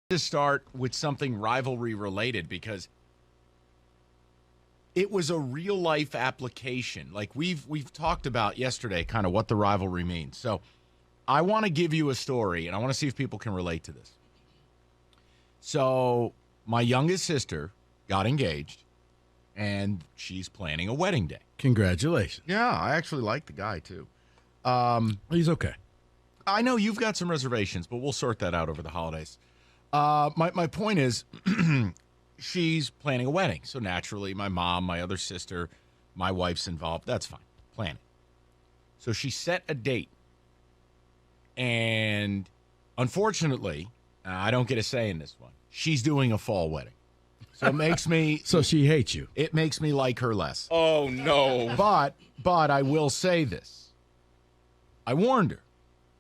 to start with something rivalry related because it was a real life application. Like we've talked about yesterday, kind of what the rivalry means. So I want to give you a story, and I want to see if people can relate to this. So my youngest sister got engaged, and she's planning a wedding day. Congratulations. Yeah, I actually like the guy too. He's okay. I know you've got some reservations, but we'll sort that out over the holidays. My point is, she's planning a wedding. So naturally, my mom, my other sister, my wife's involved. That's fine. Plan it. So she set a date. And unfortunately, I don't get a say in this one. She's doing a fall wedding. So it makes me... So she hates you. It makes me like her less. Oh, no. But I will say this. I warned her.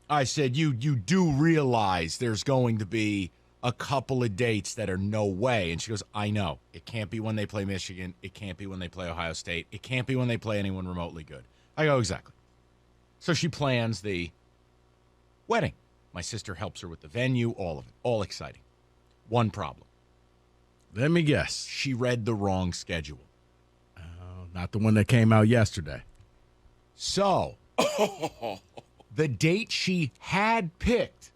I said, you do realize there's going to be a couple of dates that are no way. And she goes, I know. It can't be when they play Michigan. It can't be when they play Ohio State. It can't be when they play anyone remotely good. I go, exactly. So she plans the wedding. My sister helps her with the venue, all of it. All exciting. One problem. Let me guess. She read the wrong schedule. Not the one that came out yesterday. So, the date she had picked,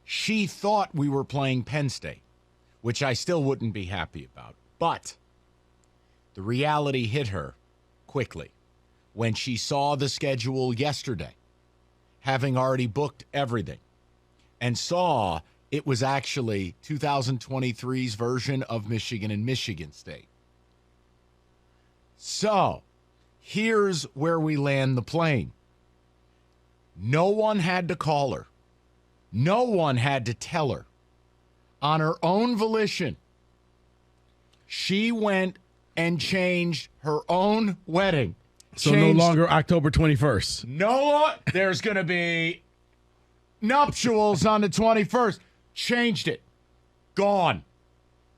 she thought we were playing Penn State, which I still wouldn't be happy about. But the reality hit her quickly when she saw the schedule yesterday, having already booked everything, and saw it was actually 2023's version of Michigan and Michigan State. So, here's where we land the plane. No one had to call her. No one had to tell her. On her own volition, she went and changed her own wedding. So no longer October 21st. No, there's going to be nuptials on the 21st. Changed it. Gone.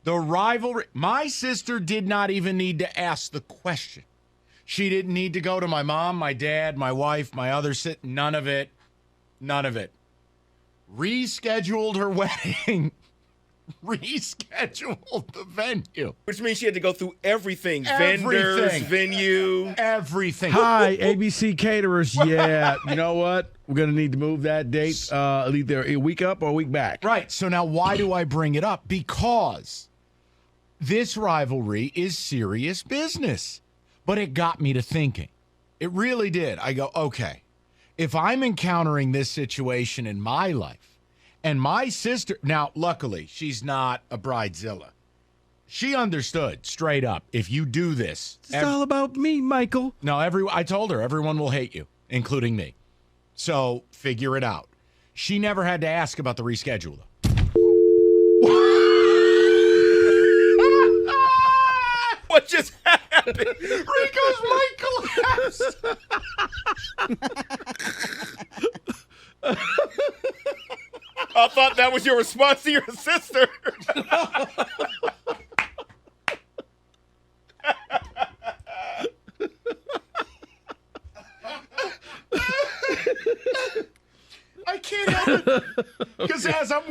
The rivalry. My sister did not even need to ask the question. She didn't need to go to my mom, my dad, my wife, my other sister. None of it. None of it. Rescheduled her wedding. Rescheduled the venue. Which means she had to go through everything. Vendors, venue. Everything. Hi, ABC Caterers. Yeah, you know what? We're going to need to move that date either a week up or a week back. Right. So now why do I bring it up? Because this rivalry is serious business. But it got me to thinking. It really did. I go, okay, if I'm encountering this situation in my life, and my sister, now, luckily, she's not a bridezilla. She understood straight up, if you do this. It's all about me, Michael. No, I told her, everyone will hate you, including me. So figure it out. She never had to ask about the reschedule, though. What just happened? Rico's Michael. I thought that was your response to your sister. I can't help it. Because as I'm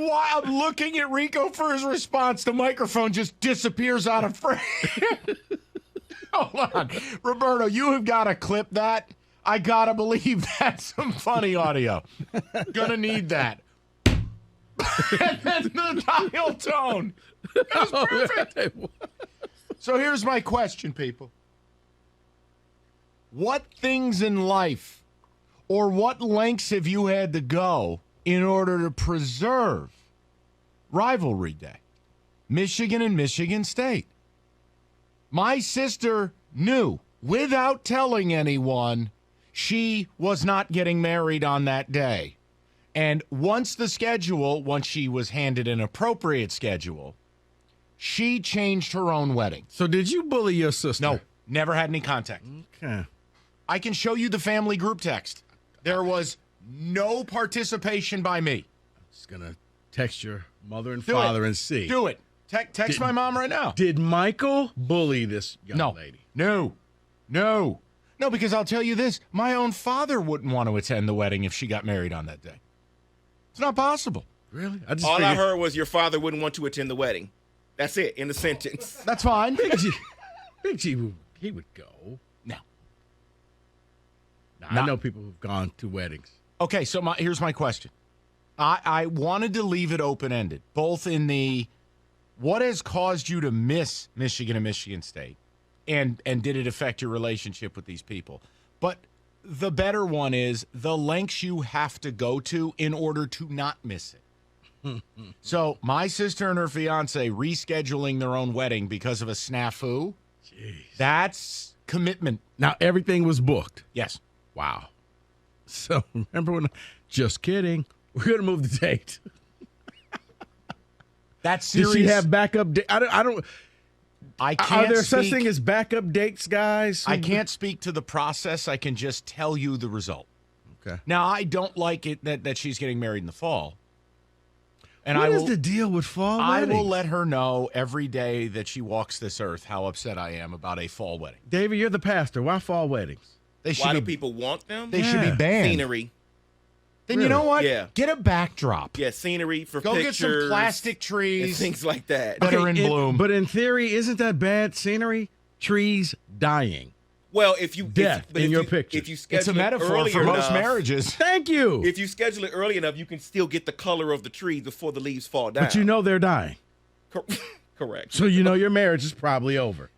looking at Rico for his response, the microphone just disappears out of frame. Hold on. Roberto, you have got to clip that. I got to believe that's some funny audio. Gonna need that. And then the dial tone. That was perfect. So here's my question, people. What things in life or what lengths have you had to go in order to preserve rivalry day? Michigan and Michigan State. My sister knew, without telling anyone, she was not getting married on that day. And once she was handed an appropriate schedule, she changed her own wedding. So did you bully your sister? No, never had any contact. Okay. I can show you the family group text. There was no participation by me. I'm just going to text your mother and father and see. Do it. Text my mom right now. Did Michael bully this young lady? No, because I'll tell you this. My own father wouldn't want to attend the wedding if she got married on that day. It's not possible. Really? I just All I figured- heard was your father wouldn't want to attend the wedding. That's it in the sentence. That's fine. Big G, he would go. No. I know people who've gone to weddings. Okay, so here's my question. I wanted to leave it open-ended, both in the what has caused you to miss Michigan and Michigan State, and did it affect your relationship with these people? But the better one is the lengths you have to go to in order to not miss it. So my sister and her fiance rescheduling their own wedding because of a snafu, that's commitment. Now, everything was booked. Yes. Wow. So, remember when, just kidding, we're going to move the date. That's Did serious. she have backup date? I can't Are there such speak- thing as backup dates, guys? I can't speak to the process. I can just tell you the result. Okay. Now, I don't like it that she's getting married in the fall. And What I is will, the deal with fall I weddings? will let her know every day that she walks this earth how upset I am about a fall wedding. David, you're the pastor. Why fall weddings? They should Why do be people want them? they should be Yeah. banned. Scenery. Then you know what? Yeah. Get a backdrop. Yeah, scenery for Go pictures. get some plastic and trees things like that. that are in bloom. But in theory, isn't that bad scenery? Trees dying. Well, if you Death but in if your you, pictures. if you schedule It's a it metaphor earlier for most enough- marriages. Thank you. If you schedule it early enough, you can still get the color of the trees before the leaves fall down. But you know they're dying. Correct. So you know your marriage is probably over.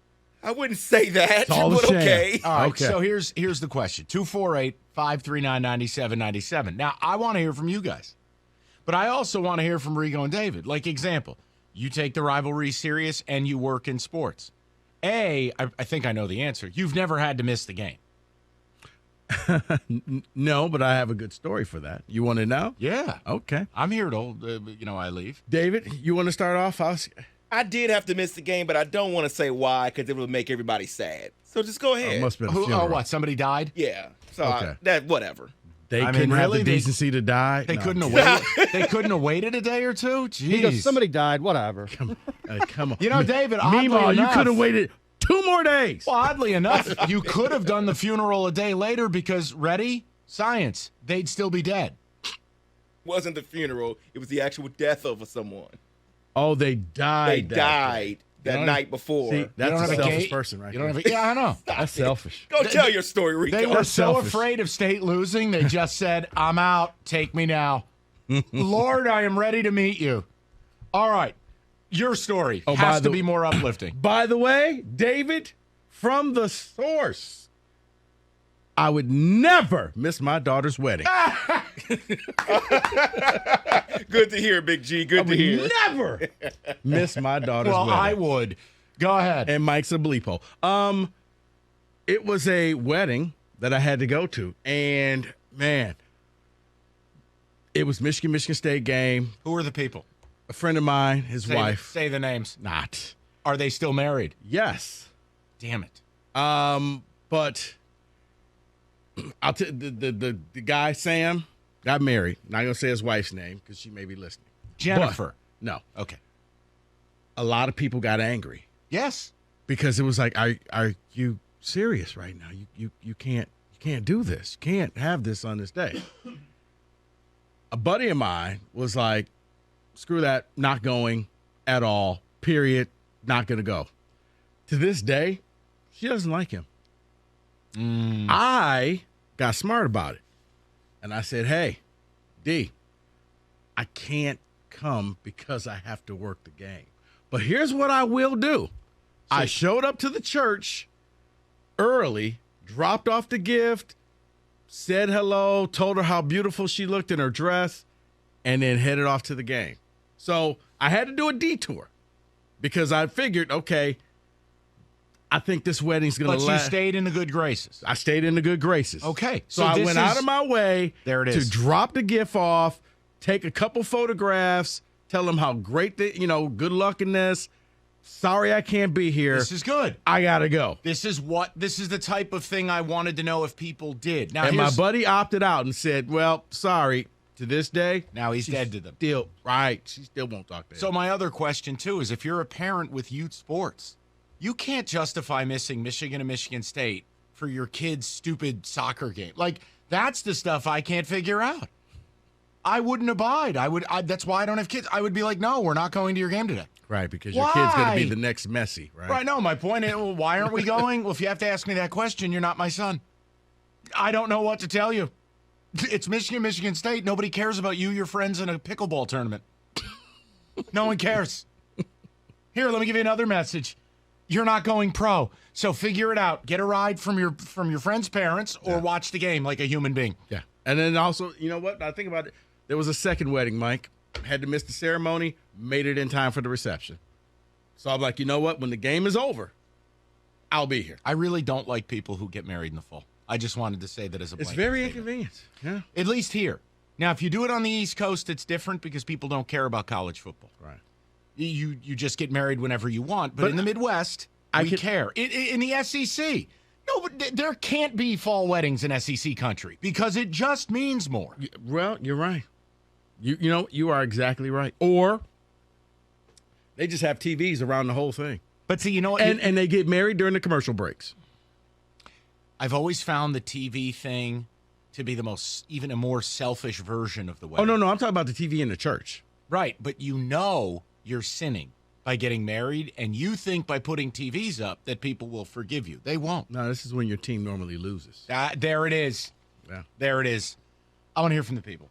I wouldn't say that, all a but sham. okay. All right, Okay. so here's the question. 248-539-9797. Now, I want to hear from you guys. But I also want to hear from Rico and David. Like, example, you take the rivalry serious and you work in sports. I think I know the answer. You've never had to miss the game. No, but I have a good story for that. You want to know? Yeah. Okay. I'm here till, I leave. David, you want to start off? I did have to miss the game, but I don't want to say why because it would make everybody sad. So just go ahead. Must have been a funeral. What? Somebody died? Yeah. So Okay. that whatever. They I mean, couldn't have really? the decency to die. They No. couldn't have waited. They couldn't have waited a day or two. Jeez. He goes, somebody died, whatever. Come on. You know, David, oddly Meemaw, you enough- could have waited 2 more days. Well, oddly enough, you could have done the funeral a day later because, ready? Science. They'd still be dead. Wasn't the funeral, it was the actual death of someone. Oh, they died. They died that You know, night before. See, You that's don't a have a selfish gate? person right You don't there. have I know. That's selfish. Go tell your story, Rico. They were That's so selfish. afraid of state losing, they just said, I'm out. Take me now. Lord, I am ready to meet you. All right. Your story Oh, has by to the- be more uplifting. By the way, David, from the source, I would never miss my daughter's wedding. Good to hear, Big G. Good to hear. Never miss my daughter's Well, wedding. I would. Go ahead. And Mike's a bleepo. It was a wedding that I had to go to, and man, it was Michigan State game. Who are the people? A friend of mine, his Say, wife, Say the names. not. Are they still married? Yes. Damn it. But I'll the guy Sam got married. Not gonna say his wife's name because she may be listening. Jennifer. But, no, Okay. a lot of people got angry Yes. because it was like, are you serious right now? You can't do this. You can't have this on this day. A buddy of mine was like, screw that, not going at all. Period. Not gonna go. To this day, she doesn't like him. I got smart about it. And I said, hey, D, I can't come because I have to work the game. But here's what I will do. I showed up to the church early, dropped off the gift, said hello, told her how beautiful she looked in her dress, and then headed off to the game. So I had to do a detour because I figured, okay, I think this wedding's going But to you last. stayed in the good graces. I stayed in the good graces. Okay. So I this went is- out of my way There it to is. drop the gift off, take a couple photographs, tell them how great good luck in this. Sorry I can't be here. This is good. I got to go. This is the type of thing I wanted to know if people did. Now, And my here's- buddy opted out and said, well, sorry, to this day. Now he's dead to them. Still, right. She still won't talk to him. So my other question, too, is if you're a parent with youth sports, you can't justify missing Michigan and Michigan State for your kid's stupid soccer game. Like, that's the stuff I can't figure out. I wouldn't abide. That's why I don't have kids. I would be like, no, we're not going to your game today. Right, because your kid's going to Why? be the next Messi, right? Right. No, my point is, well, why aren't we going? Well, if you have to ask me that question, you're not my son. I don't know what to tell you. It's Michigan State. Nobody cares about you, your friends in a pickleball tournament. No one cares. Here, let me give you another message. You're not going pro, so figure it out. Get a ride from your friend's parents, or watch the game like a human being. Yeah. And then also, you know what? I think about it. There was a second wedding, Mike. Had to miss the ceremony, made it in time for the reception. So I'm like, you know what? When the game is over, I'll be here. I really don't like people who get married in the fall. I just wanted to say that as a It's blanket very statement. inconvenient. Yeah. At least here. Now, if you do it on the East Coast, it's different because people don't care about college football. Right. You just get married whenever you want. But in the Midwest, we care. In the SEC, no, but there can't be fall weddings in SEC country because it just means more. Well, you're right. You know, you are exactly right. Or they just have TVs around the whole thing. But see, you know what? And they get married during the commercial breaks. I've always found the TV thing to be even a more selfish version of the wedding. Oh, no, I'm talking about the TV in the church. Right, but you know you're sinning by getting married, and you think by putting TVs up that people will forgive you. They won't. No, this is when your team normally loses. There it is. Yeah. There it is. I want to hear from the people.